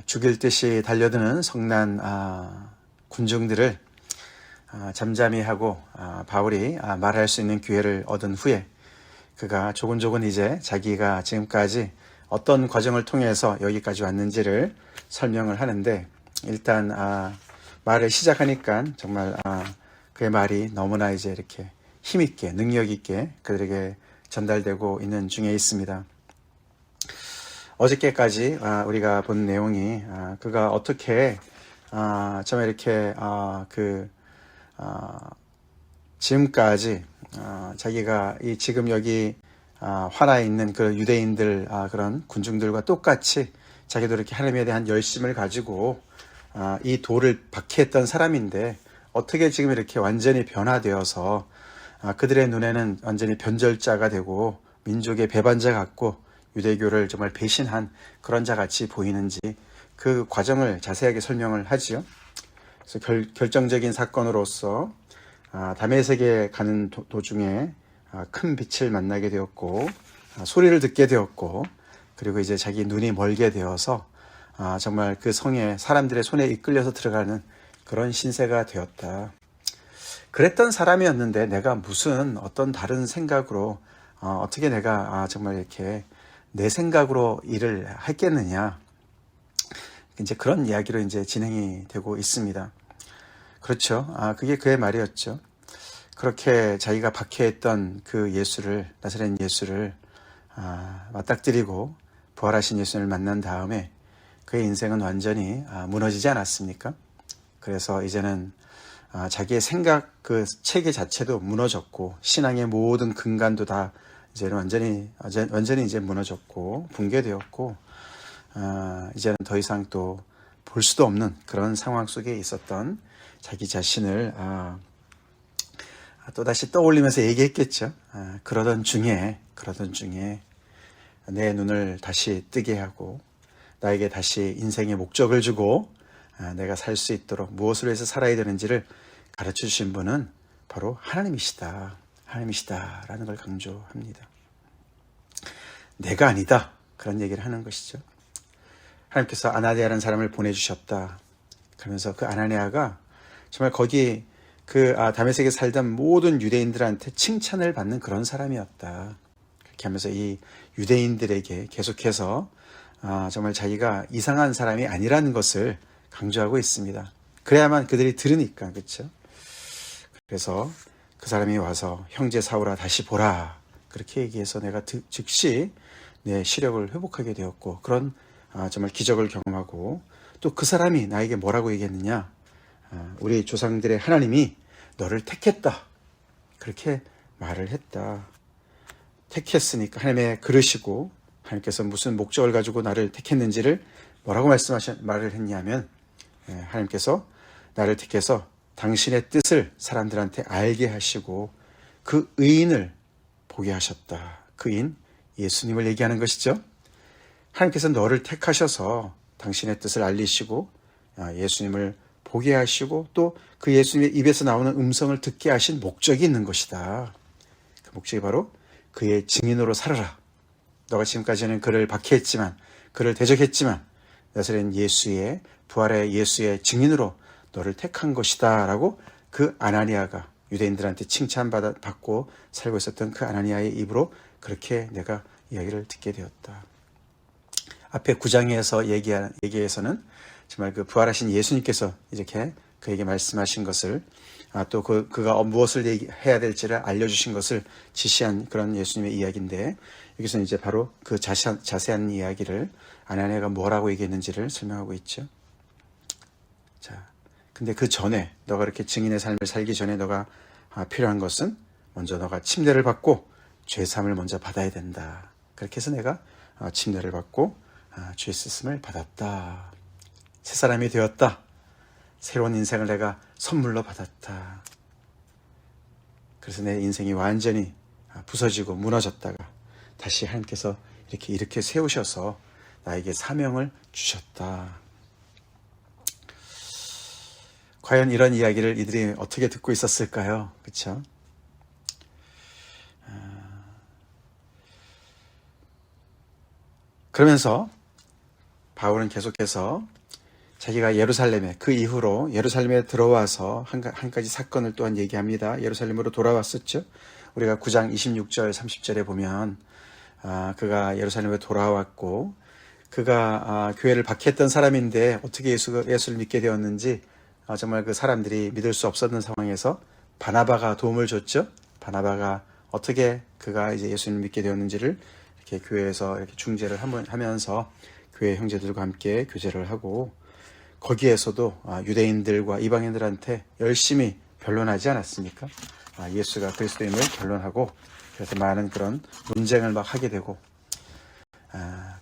죽일 듯이 달려드는 성난 군중들을 잠잠히 하고 바울이 말할 수 있는 기회를 얻은 후에 그가 조곤조곤 이제 자기가 지금까지 어떤 과정을 통해서 여기까지 왔는지를 설명을 하는데, 일단 말을 시작하니까 정말 그의 말이 너무나 이제 이렇게 힘있게 능력있게 그들에게 전달되고 있는 중에 있습니다. 어저께까지 우리가 본 내용이 그가 어떻게 정말 이렇게 지금까지 자기가 지금 여기 화나 있는 그 유대인들 그런 군중들과 똑같이 자기도 이렇게 하나님에 대한 열심을 가지고 이 돌을 박해했던 사람인데, 어떻게 지금 이렇게 완전히 변화되어서 그들의 눈에는 완전히 변절자가 되고 민족의 배반자 같고 유대교를 정말 배신한 그런 자 같이 보이는지, 그 과정을 자세하게 설명을 하지요. 그래서 결정적인 사건으로서 다메섹에 가는 도중에 큰 빛을 만나게 되었고 소리를 듣게 되었고, 그리고 이제 자기 눈이 멀게 되어서 정말 그 성에 사람들의 손에 이끌려서 들어가는 그런 신세가 되었다. 그랬던 사람이었는데 내가 무슨 어떤 다른 생각으로 어떻게 내가 정말 이렇게 내 생각으로 일을 했겠느냐, 이제 그런 이야기로 이제 진행이 되고 있습니다. 그렇죠. 그게 그의 말이었죠. 그렇게 자기가 박해했던 그 예수를, 나사렛 예수를 맞닥뜨리고 부활하신 예수를 만난 다음에 그의 인생은 완전히 무너지지 않았습니까? 그래서 이제는 자기의 생각 그 체계 자체도 무너졌고 신앙의 모든 근간도 다 이제는 완전히 이제 무너졌고 붕괴되었고 이제는 더 이상 또 볼 수도 없는 그런 상황 속에 있었던 자기 자신을 또다시 떠올리면서 얘기했겠죠. 그러던 중에 내 눈을 다시 뜨게 하고 나에게 다시 인생의 목적을 주고 내가 살 수 있도록 무엇을 위해서 살아야 되는지를 가르쳐 주신 분은 바로 하나님이시다라는 걸 강조합니다. 내가 아니다, 그런 얘기를 하는 것이죠. 하나님께서 아나니아라는 사람을 보내주셨다. 그러면서 그 아나니아가 정말 거기 다메섹에 살던 모든 유대인들한테 칭찬을 받는 그런 사람이었다. 그렇게 하면서 이 유대인들에게 계속해서 정말 자기가 이상한 사람이 아니라는 것을 강조하고 있습니다. 그래야만 그들이 들으니까, 그렇죠? 그래서 그 사람이 와서 형제 사울아 다시 보라, 그렇게 얘기해서 내가 즉시 내 시력을 회복하게 되었고, 그런 정말 기적을 경험하고, 또 그 사람이 나에게 뭐라고 얘기했느냐, 우리 조상들의 하나님이 너를 택했다, 그렇게 말을 했다. 택했으니까 하나님의 그릇이고, 하나님께서 무슨 목적을 가지고 나를 택했는지를 뭐라고 말을 했냐면, 하나님께서 나를 택해서 당신의 뜻을 사람들한테 알게 하시고 그 의인을 보게 하셨다. 그인 예수님을 얘기하는 것이죠. 하나님께서 너를 택하셔서 당신의 뜻을 알리시고 예수님을 보게 하시고 또 그 예수님의 입에서 나오는 음성을 듣게 하신 목적이 있는 것이다. 그 목적이 바로 그의 증인으로 살아라. 너가 지금까지는 그를 박해했지만, 그를 대적했지만 나사렛 예수의 부활의 예수의 증인으로 너를 택한 것이다 라고 그 아나니아가, 유대인들한테 칭찬받고 살고 있었던 그 아나니아의 입으로 그렇게 내가 이야기를 듣게 되었다. 앞에 9장에서 얘기에서는 정말 그 부활하신 예수님께서 이렇게 그에게 말씀하신 것을 또 그가 무엇을 해야 될지를 알려주신 것을 지시한 그런 예수님의 이야기인데, 여기서는 이제 바로 그 자세한 이야기를 아나니아가 뭐라고 얘기했는지를 설명하고 있죠. 자, 근데 그 전에 너가 이렇게 증인의 삶을 살기 전에 너가 필요한 것은 먼저 너가 침례를 받고 죄사함을 먼저 받아야 된다. 그렇게 해서 내가 침례를 받고 죄 씻음을 받았다. 새 사람이 되었다. 새로운 인생을 내가 선물로 받았다. 그래서 내 인생이 완전히 부서지고 무너졌다가 다시 하나님께서 이렇게 세우셔서 나에게 사명을 주셨다. 과연 이런 이야기를 이들이 어떻게 듣고 있었을까요? 그렇죠? 그러면서 바울은 계속해서 자기가 예루살렘에, 그 이후로 예루살렘에 들어와서 한 가지 사건을 또한 얘기합니다. 예루살렘으로 돌아왔었죠. 우리가 9장 26절 30절에 보면 그가 예루살렘에 돌아왔고 그가 교회를 박해했던 사람인데 어떻게 예수를 믿게 되었는지 정말 그 사람들이 믿을 수 없었던 상황에서 바나바가 도움을 줬죠. 바나바가 어떻게 그가 이제 예수님을 믿게 되었는지를 이렇게 교회에서 이렇게 중재를 하면서 교회 형제들과 함께 교제를 하고 거기에서도 유대인들과 이방인들한테 열심히 변론하지 않았습니까? 예수가 그리스도임을 변론하고 그래서 많은 그런 논쟁을 막 하게 되고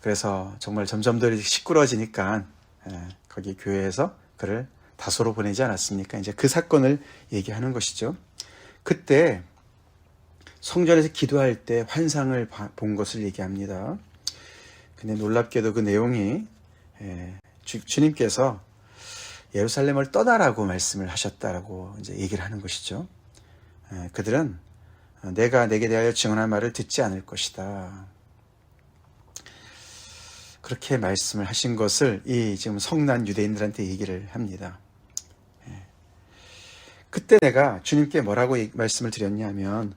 그래서 정말 점점 더 시끄러워지니까 거기 교회에서 그를 다소로 보내지 않았습니까? 이제 그 사건을 얘기하는 것이죠. 그때 성전에서 기도할 때 환상을 본 것을 얘기합니다. 근데 놀랍게도 그 내용이 주님께서 예루살렘을 떠나라고 말씀을 하셨다라고 이제 얘기를 하는 것이죠. 그들은 내가 내게 대하여 증언한 말을 듣지 않을 것이다. 그렇게 말씀을 하신 것을 이 지금 성난 유대인들한테 얘기를 합니다. 그때 내가 주님께 뭐라고 말씀을 드렸냐면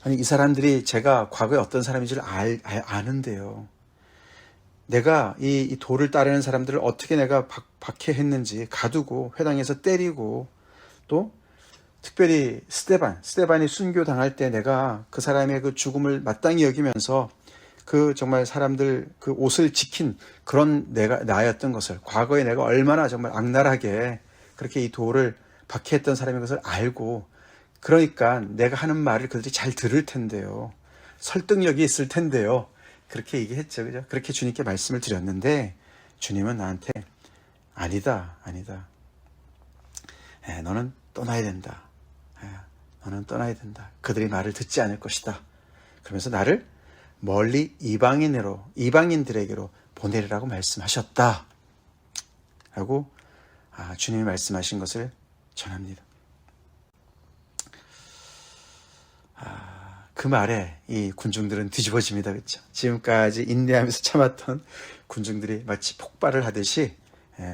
아니 이 사람들이 제가 과거에 어떤 사람인지를 아는데요. 내가 이 도를 따르는 사람들을 어떻게 내가 박해했는지 가두고 회당에서 때리고 또 특별히 스데반이 순교당할 때 내가 그 사람의 그 죽음을 마땅히 여기면서 그 정말 사람들 그 옷을 지킨 그런 나였던 것을 과거에 내가 얼마나 정말 악랄하게 그렇게 이 도를 박해했던 사람인 것을 알고 그러니까 내가 하는 말을 그들이 잘 들을 텐데요. 설득력이 있을 텐데요. 그렇게 얘기했죠. 그죠? 그렇게 주님께 말씀을 드렸는데 주님은 나한테 아니다. 너는 떠나야 된다. 너는 떠나야 된다. 그들이 말을 듣지 않을 것이다. 그러면서 나를 멀리 이방인들에게로 보내리라고 말씀하셨다. 라고 주님이 말씀하신 것을 전합니다. 그 말에 이 군중들은 뒤집어집니다. 그렇죠? 지금까지 인내하면서 참았던 군중들이 마치 폭발을 하듯이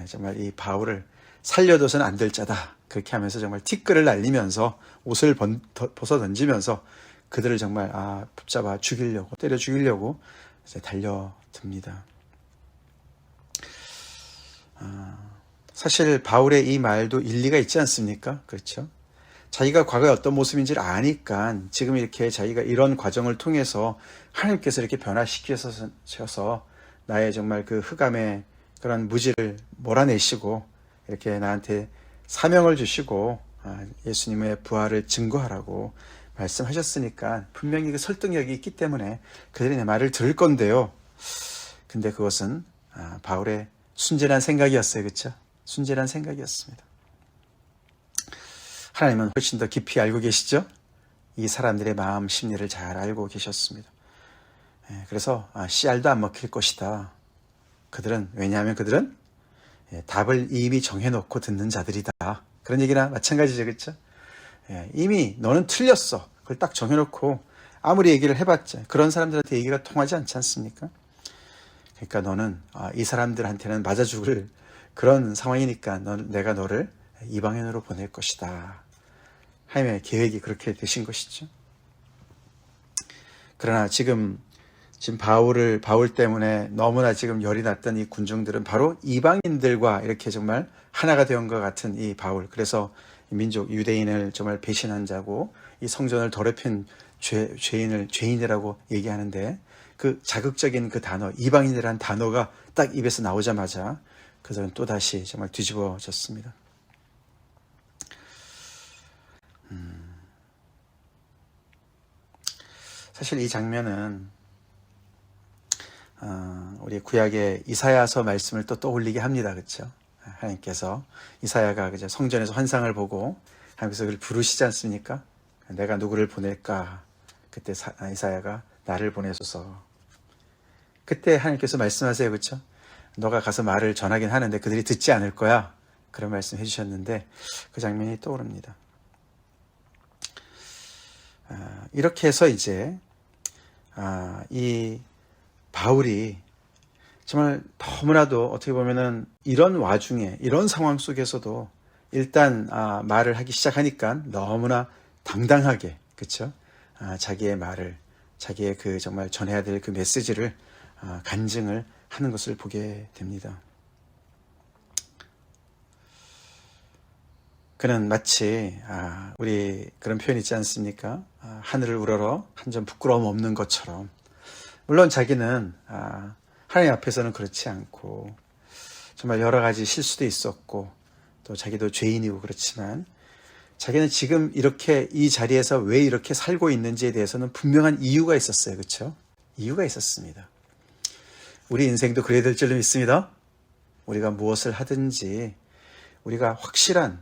정말 이 바울을 살려둬서는 안 될 자다. 그렇게 하면서 정말 티끌을 날리면서 옷을 벗어 던지면서 그들을 정말 붙잡아 죽이려고 때려 죽이려고 이제 달려듭니다. 사실 바울의 이 말도 일리가 있지 않습니까? 그렇죠? 자기가 과거에 어떤 모습인지를 아니까 지금 이렇게 자기가 이런 과정을 통해서 하나님께서 이렇게 변화시키셔서 나의 정말 그 흑암의 그런 무지를 몰아내시고 이렇게 나한테 사명을 주시고 예수님의 부활을 증거하라고 말씀하셨으니까 분명히 그 설득력이 있기 때문에 그들이 내 말을 들을 건데요. 근데 그것은 바울의 순진한 생각이었어요. 그렇죠? 순진한 생각이었습니다. 하나님은 훨씬 더 깊이 알고 계시죠? 이 사람들의 마음 심리를 잘 알고 계셨습니다. 그래서 씨알도 안 먹힐 것이다. 왜냐하면 그들은 답을 이미 정해놓고 듣는 자들이다. 그런 얘기나 마찬가지죠. 그렇죠? 이미 너는 틀렸어. 그걸 딱 정해놓고 아무리 얘기를 해봤자 그런 사람들한테 얘기가 통하지 않지 않습니까? 그러니까 너는 이 사람들한테는 맞아 죽을 그런 상황이니까 내가 너를 이방인으로 보낼 것이다. 하나님의 계획이 그렇게 되신 것이죠. 그러나 지금 바울 때문에 너무나 지금 열이 났던 이 군중들은 바로 이방인들과 이렇게 정말 하나가 된 것 같은 이 바울. 그래서 민족 유대인을 정말 배신한 자고 이 성전을 더럽힌 죄인이라고 얘기하는데 그 자극적인 그 단어 이방인이라는 단어가 딱 입에서 나오자마자 그들은 또다시 정말 뒤집어졌습니다. 사실 이 장면은 우리 구약의 이사야서 말씀을 또 떠올리게 합니다. 그렇죠? 하나님께서 이사야가 그죠? 성전에서 환상을 보고 하나님께서 그를 부르시지 않습니까? 내가 누구를 보낼까? 그때 이사야가 나를 보내소서. 그때 하나님께서 말씀하세요. 그렇죠? 너가 가서 말을 전하긴 하는데 그들이 듣지 않을 거야. 그런 말씀 해주셨는데 그 장면이 떠오릅니다. 이렇게 해서 이제 이 바울이 정말 너무나도 어떻게 보면은 이런 와중에 이런 상황 속에서도 일단 말을 하기 시작하니까 너무나 당당하게 그렇죠? 자기의 말을 자기의 그 정말 전해야 될 그 메시지를 간증을 하는 것을 보게 됩니다. 그는 마치 우리 그런 표현 있지 않습니까? 하늘을 우러러 한 점 부끄러움 없는 것처럼 물론 자기는 하나님 앞에서는 그렇지 않고 정말 여러 가지 실수도 있었고 또 자기도 죄인이고 그렇지만 자기는 지금 이렇게 이 자리에서 왜 이렇게 살고 있는지에 대해서는 분명한 이유가 있었어요. 그렇죠? 이유가 있었습니다. 우리 인생도 그래야 될 줄로 믿습니다. 우리가 무엇을 하든지 우리가 확실한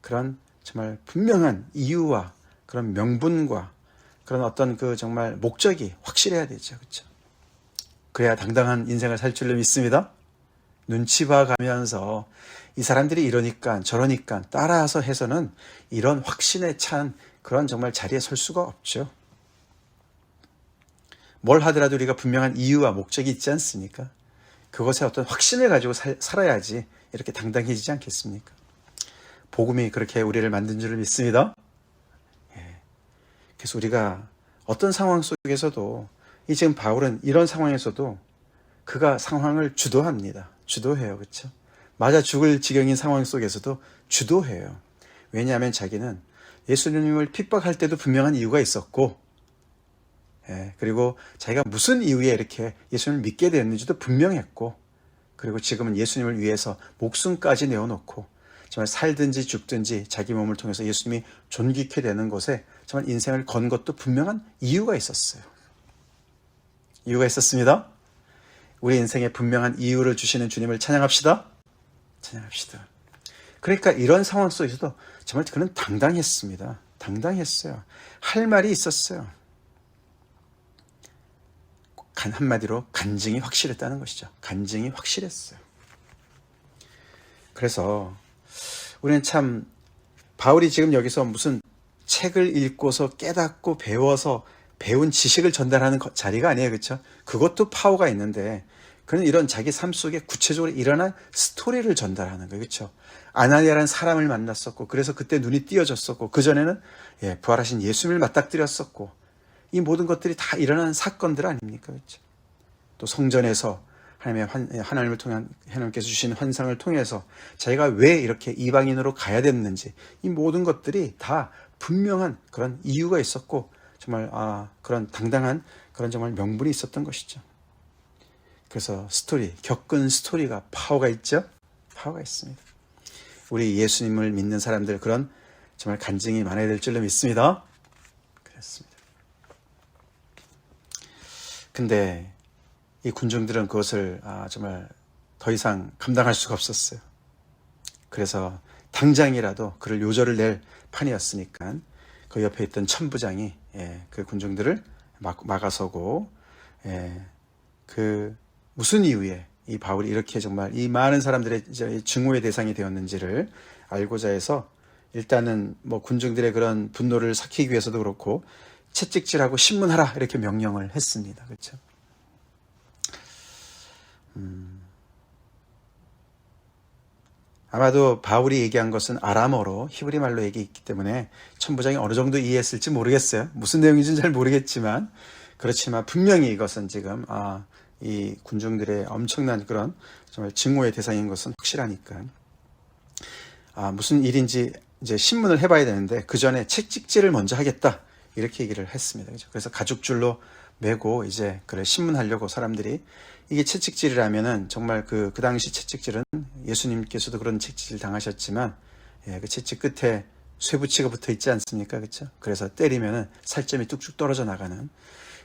그런 정말 분명한 이유와 그런 명분과 그런 어떤 그 정말 목적이 확실해야 되죠. 그렇죠? 그래야 당당한 인생을 살 줄로 믿습니다. 눈치 봐가면서 이 사람들이 이러니까 저러니까 따라서 해서는 이런 확신에 찬 그런 정말 자리에 설 수가 없죠. 뭘 하더라도 우리가 분명한 이유와 목적이 있지 않습니까? 그것에 어떤 확신을 가지고 살아야지 이렇게 당당해지지 않겠습니까? 복음이 그렇게 우리를 만든 줄을 믿습니다. 그래서 우리가 어떤 상황 속에서도 이 지금 바울은 이런 상황에서도 그가 상황을 주도합니다. 주도해요. 그렇죠? 맞아 죽을 지경인 상황 속에서도 주도해요. 왜냐하면 자기는 예수님을 핍박할 때도 분명한 이유가 있었고 그리고 자기가 무슨 이유에 이렇게 예수님을 믿게 되었는지도 분명했고 그리고 지금은 예수님을 위해서 목숨까지 내어놓고 정말 살든지 죽든지 자기 몸을 통해서 예수님이 존귀케 되는 것에 정말 인생을 건 것도 분명한 이유가 있었어요. 이유가 있었습니다. 우리 인생에 분명한 이유를 주시는 주님을 찬양합시다. 찬양합시다. 그러니까 이런 상황 속에서도 정말 그는 당당했습니다. 당당했어요. 할 말이 있었어요. 한마디로 간증이 확실했다는 것이죠. 간증이 확실했어요. 그래서 우리는 참 바울이 지금 여기서 무슨 책을 읽고서 깨닫고 배워서 배운 지식을 전달하는 자리가 아니에요. 그렇죠? 그것도 파워가 있는데 그는 이런 자기 삶 속에 구체적으로 일어난 스토리를 전달하는 거예요. 그렇죠? 아나니아라는 사람을 만났었고 그래서 그때 눈이 띄어졌었고 그전에는 부활하신 예수님을 맞닥뜨렸었고 이 모든 것들이 다 일어난 사건들 아닙니까? 그렇죠? 또 성전에서 하나님을 통한 하나님께서 주신 환상을 통해서 자기가 왜 이렇게 이방인으로 가야 됐는지 이 모든 것들이 다 분명한 그런 이유가 있었고 정말 그런 당당한 그런 정말 명분이 있었던 것이죠. 그래서 겪은 스토리가 파워가 있죠. 파워가 있습니다. 우리 예수님을 믿는 사람들 그런 정말 간증이 많아야 될 줄로 믿습니다. 그렇습니다. 근데 이 군중들은 그것을 정말 더 이상 감당할 수가 없었어요. 그래서 당장이라도 그를 요절을 낼 판이었으니까 그 옆에 있던 천부장이 그 군중들을 막아서고 그 무슨 이유에 이 바울이 이렇게 정말 이 많은 사람들의 증오의 대상이 되었는지를 알고자 해서 일단은 뭐 군중들의 그런 분노를 삭히기 위해서도 그렇고 채찍질하고 신문하라 이렇게 명령을 했습니다. 그렇죠? 아마도 바울이 얘기한 것은 아람어로 히브리 말로 얘기했기 때문에 천부장이 어느 정도 이해했을지 모르겠어요. 무슨 내용인지는 잘 모르겠지만 그렇지만 분명히 이것은 지금 이 군중들의 엄청난 그런 정말 증오의 대상인 것은 확실하니까 무슨 일인지 이제 신문을 해봐야 되는데 그 전에 채찍질을 먼저 하겠다 이렇게 얘기를 했습니다. 그래서 가죽줄로 메고 이제 그래 신문하려고 사람들이 이게 채찍질이라면은 정말 그 당시 채찍질은 예수님께서도 그런 채찍질 당하셨지만 그 채찍 끝에 쇠붙이가 붙어 있지 않습니까? 그렇죠? 그래서 때리면은 살점이 뚝뚝 떨어져 나가는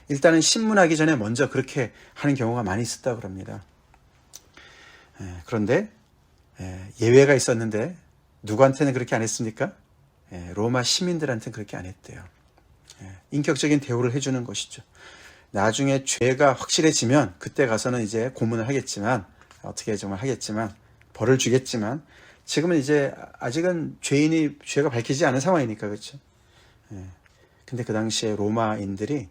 일단은 신문하기 전에 먼저 그렇게 하는 경우가 많이 있었다고 합니다. 그런데 예외가 있었는데 누구한테는 그렇게 안 했습니까? 로마 시민들한테는 그렇게 안 했대요. 인격적인 대우를 해주는 것이죠. 나중에 죄가 확실해지면 그때 가서는 이제 고문을 하겠지만 어떻게 정말 하겠지만 벌을 주겠지만 지금은 이제 아직은 죄가 밝히지 않은 상황이니까 그렇죠. 근데 그 당시에 로마인들이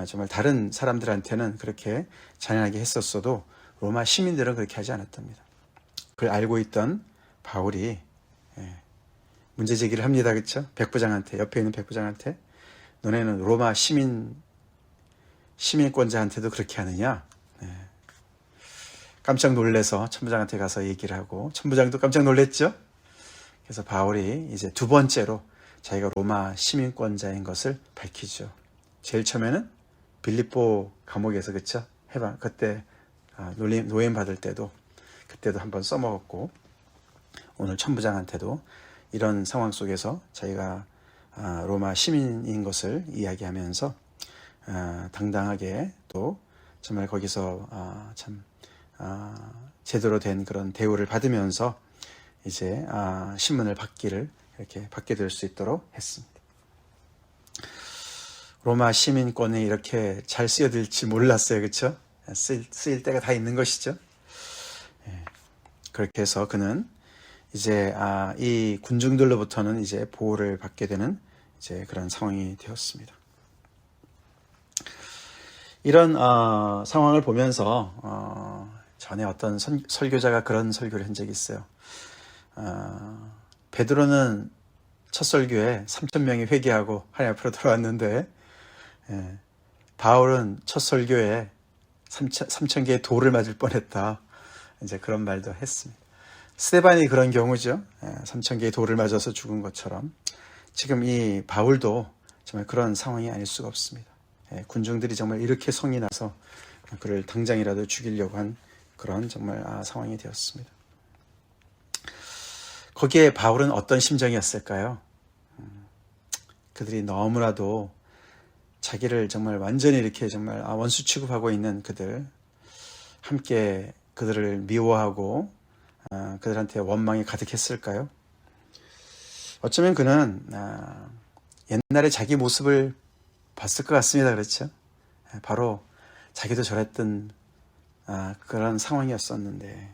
정말 다른 사람들한테는 그렇게 잔인하게 했었어도 로마 시민들은 그렇게 하지 않았답니다. 그걸 알고 있던 바울이 문제 제기를 합니다. 그렇죠? 백부장한테, 옆에 있는 백부장한테, 너네는 로마 시민권자한테도 그렇게 하느냐? 깜짝 놀래서 천부장한테 가서 얘기를 하고, 천부장도 깜짝 놀랬죠? 그래서 바울이 이제 두 번째로 자기가 로마 시민권자인 것을 밝히죠. 제일 처음에는 빌립보 감옥에서, 그쵸? 그때 노예임 받을 때도, 그때도 한번 써먹었고, 오늘 천부장한테도 이런 상황 속에서 자기가 로마 시민인 것을 이야기하면서 당당하게 또 정말 거기서 제대로 된 그런 대우를 받으면서 이제 신문을 이렇게 받게 될 수 있도록 했습니다. 로마 시민권이 이렇게 잘 쓰여질지 몰랐어요. 그렇죠? 쓰일 때가 다 있는 것이죠. 그렇게 해서 그는 이제 이 군중들로부터는 이제 보호를 받게 되는 이제 그런 상황이 되었습니다. 이런 상황을 보면서 전에 어떤 설교자가 그런 설교를 한 적이 있어요. 베드로는 첫 설교에 3,000명이 회개하고 하나님 앞으로 돌아왔는데 바울은 첫 설교에 3,000개의 돌을 맞을 뻔했다. 이제 그런 말도 했습니다. 스데반이 그런 경우죠. 3,000개의 돌을 맞아서 죽은 것처럼 지금 이 바울도 정말 그런 상황이 아닐 수가 없습니다. 군중들이 정말 이렇게 성이 나서 그를 당장이라도 죽이려고 한 그런 정말 상황이 되었습니다. 거기에 바울은 어떤 심정이었을까요? 그들이 너무나도 자기를 정말 완전히 이렇게 정말 원수 취급하고 있는 그들, 함께 그들을 미워하고 그들한테 원망이 가득했을까요? 어쩌면 그는 옛날에 자기 모습을 봤을 것 같습니다. 그렇죠? 바로 자기도 저랬던 그런 상황이었었는데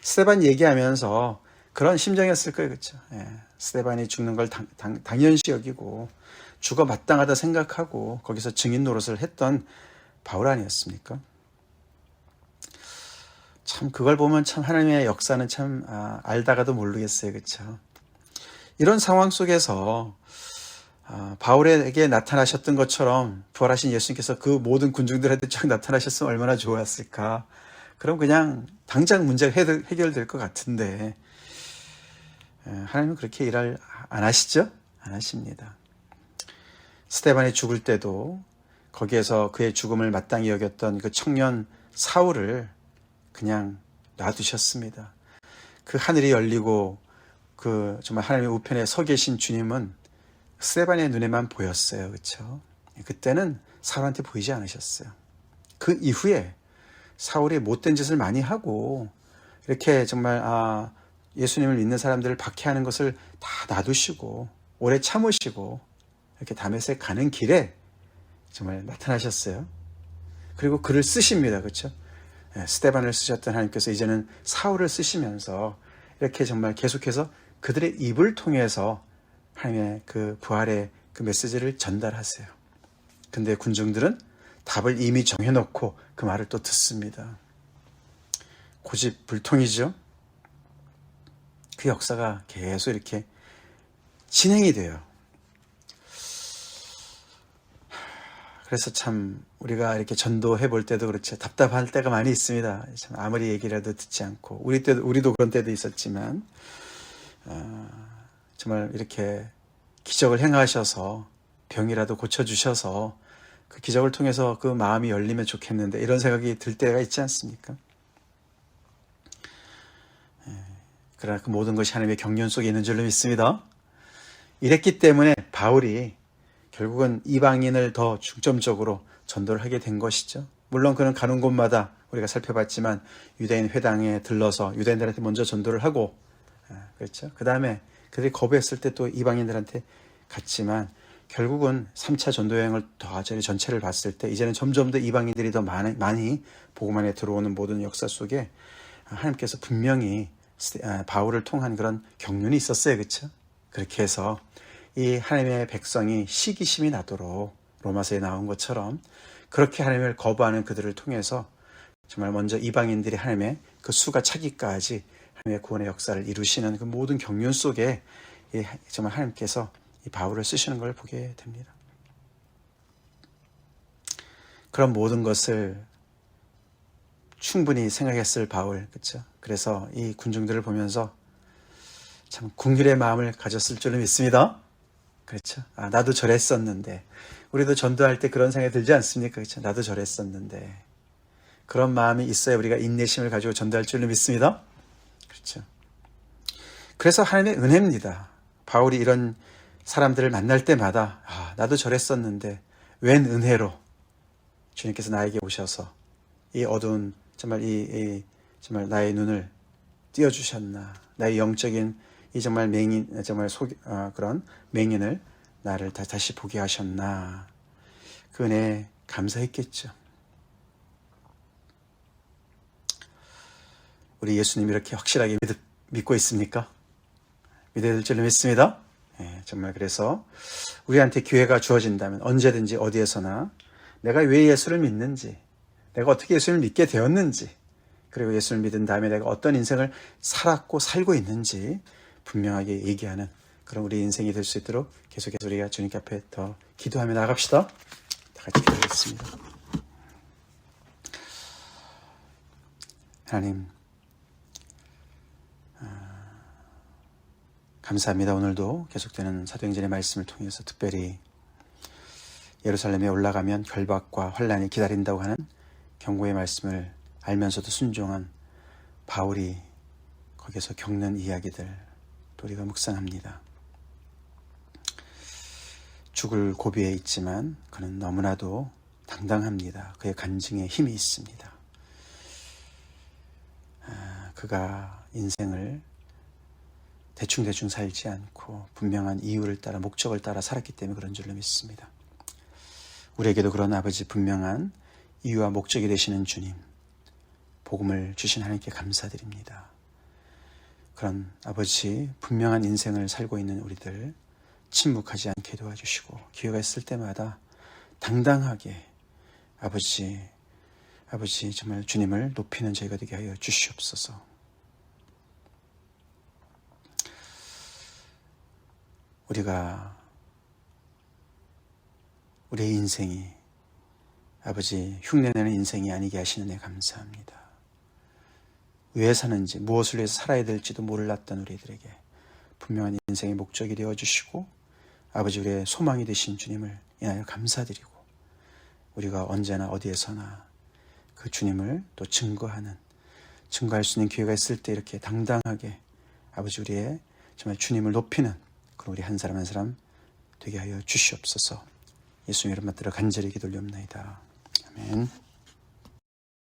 스데반 얘기하면서 그런 심정이었을 거예요. 그렇죠? 스데반이 죽는 걸 당연시 여기고 죽어 마땅하다 생각하고 거기서 증인 노릇을 했던 바울 아니었습니까? 참 그걸 보면 참 하나님의 역사는 참 알다가도 모르겠어요. 그렇죠? 이런 상황 속에서 바울에게 나타나셨던 것처럼 부활하신 예수님께서 그 모든 군중들한테 쫙 나타나셨으면 얼마나 좋았을까. 그럼 그냥 당장 문제가 해결될 것 같은데 하나님은 그렇게 일을 안 하시죠? 안 하십니다. 스데반이 죽을 때도 거기에서 그의 죽음을 마땅히 여겼던 그 청년 사울을 그냥 놔두셨습니다. 그 하늘이 열리고 그 정말 하나님의 우편에 서 계신 주님은 스데반의 눈에만 보였어요. 그렇죠? 그때는 사울한테 보이지 않으셨어요. 그 이후에 사울이 못된 짓을 많이 하고 이렇게 정말 예수님을 믿는 사람들을 박해하는 것을 다 놔두시고 오래 참으시고 이렇게 다메섹 가는 길에 정말 나타나셨어요. 그리고 글을 쓰십니다. 그렇죠? 스데반을 쓰셨던 하나님께서 이제는 사울을 쓰시면서 이렇게 정말 계속해서 그들의 입을 통해서 하나님의 그 부활의 그 메시지를 전달하세요. 근데 군중들은 답을 이미 정해놓고 그 말을 또 듣습니다. 고집불통이죠. 그 역사가 계속 이렇게 진행이 돼요. 그래서 참 우리가 이렇게 전도해 볼 때도 그렇죠. 답답할 때가 많이 있습니다. 참 아무리 얘기라도 듣지 않고 우리도 그런 때도 있었지만 정말 이렇게 기적을 행하셔서 병이라도 고쳐주셔서 그 기적을 통해서 그 마음이 열리면 좋겠는데 이런 생각이 들 때가 있지 않습니까? 그러나 그 모든 것이 하나님의 경륜 속에 있는 줄로 믿습니다. 이랬기 때문에 바울이 결국은 이방인을 더 중점적으로 전도를 하게 된 것이죠. 물론 그는 가는 곳마다 우리가 살펴봤지만 유대인 회당에 들러서 유대인들한테 먼저 전도를 하고 그렇죠. 그 다음에 그들이 거부했을 때 또 이방인들한테 갔지만 결국은 3차 전도여행을 전체를 봤을 때 이제는 점점 더 이방인들이 더 많이 복음 안에 들어오는 모든 역사 속에 하나님께서 분명히 바울을 통한 그런 경륜이 있었어요. 그렇죠? 그렇게 해서 이 하나님의 백성이 시기심이 나도록 로마서에 나온 것처럼 그렇게 하나님을 거부하는 그들을 통해서 정말 먼저 이방인들이 하나님의 그 수가 차기까지 하나님의 구원의 역사를 이루시는 그 모든 경륜 속에 정말 하나님께서 이 바울을 쓰시는 걸 보게 됩니다. 그런 모든 것을 충분히 생각했을 바울, 그렇죠? 그래서 이 군중들을 보면서 참 긍휼의 마음을 가졌을 줄로 믿습니다. 그렇죠? 나도 저랬었는데, 우리도 전도할 때 그런 생각이 들지 않습니까? 그렇죠? 나도 저랬었는데, 그런 마음이 있어야 우리가 인내심을 가지고 전도할 줄로 믿습니다. 그렇죠? 그래서 하나님의 은혜입니다. 바울이 이런 사람들을 만날 때마다 나도 저랬었는데 웬 은혜로 주님께서 나에게 오셔서 이 어두운 정말 정말 나의 눈을 띄워주셨나, 나의 영적인 이 정말 맹인, 정말 그런 맹인을 나를 다시 보게 하셨나, 그 은혜에 감사했겠죠. 우리 예수님 이렇게 확실하게 믿고 있습니까? 믿어야 될 줄로 믿습니다. 정말 그래서 우리한테 기회가 주어진다면 언제든지 어디에서나 내가 왜 예수를 믿는지, 내가 어떻게 예수를 믿게 되었는지, 그리고 예수를 믿은 다음에 내가 어떤 인생을 살았고 살고 있는지 분명하게 얘기하는 그런 우리 인생이 될 수 있도록 계속해서 우리가 주님께 앞에 더 기도하며 나갑시다. 다 같이 기도하겠습니다. 하나님, 감사합니다. 오늘도 계속되는 사도행전의 말씀을 통해서 특별히 예루살렘에 올라가면 결박과 환란이 기다린다고 하는 경고의 말씀을 알면서도 순종한 바울이 거기서 겪는 이야기들 또 우리가 묵상합니다. 죽을 고비에 있지만 그는 너무나도 당당합니다. 그의 간증에 힘이 있습니다. 그가 인생을 대충 살지 않고 분명한 이유를 따라 목적을 따라 살았기 때문에 그런 줄로 믿습니다. 우리에게도 그런 아버지 분명한 이유와 목적이 되시는 주님, 복음을 주신 하나님께 감사드립니다. 그런 아버지 분명한 인생을 살고 있는 우리들 침묵하지 않게 도와주시고 기회가 있을 때마다 당당하게 아버지 정말 주님을 높이는 저희가 되게 하여 주시옵소서. 우리의 인생이 아버지 흉내내는 인생이 아니게 하시는 애 감사합니다. 왜 사는지 무엇을 위해서 살아야 될지도 몰랐던 우리들에게 분명한 인생의 목적이 되어주시고 아버지 우리의 소망이 되신 주님을 인하여 감사드리고 우리가 언제나 어디에서나 그 주님을 또 증거할 수 있는 기회가 있을 때 이렇게 당당하게 아버지 우리의 정말 주님을 높이는 그런 우리 한 사람 한 사람 되게 하여 주시옵소서. 예수님 이름 받들어 간절히 기도 올리옵나이다. 아멘.